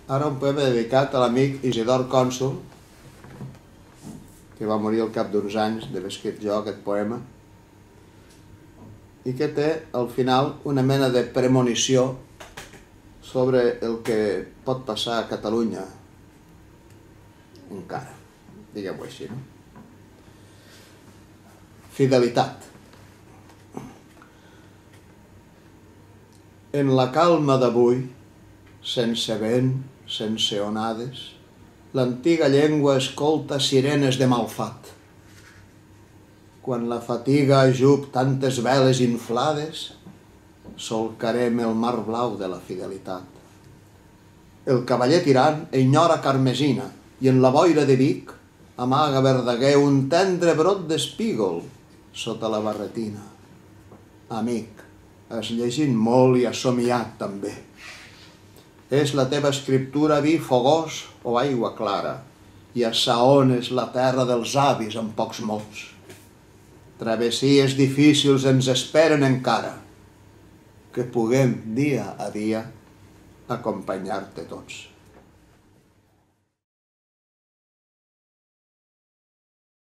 Ara un poema dedicat a l'amic Isidor Cònsul, que va morir al cap d'uns anys d'haver escrit jo aquest poema, i que té al final una mena de premonició sobre el que pot passar a Catalunya encara, diguem-ho així, no? Fidelitat. En la calma d'avui, sense vent, sense onades, l'antiga llengua escolta sirenes de malfat. Quan la fatiga ajup tantes veles inflades, solcarem el mar blau de la fidelitat. El cavaller tirant enyora Carmesina i en la boira de Vic amaga Verdaguer un tendre brot d'espígol sota la barretina. Amic, has llegit molt i has somiat també. És la teva escriptura vi fogós o aigua clara, i a Saon és la terra dels avis amb pocs mots. Travessies difícils ens esperen encara, que puguem dia a dia acompanyar-te tots.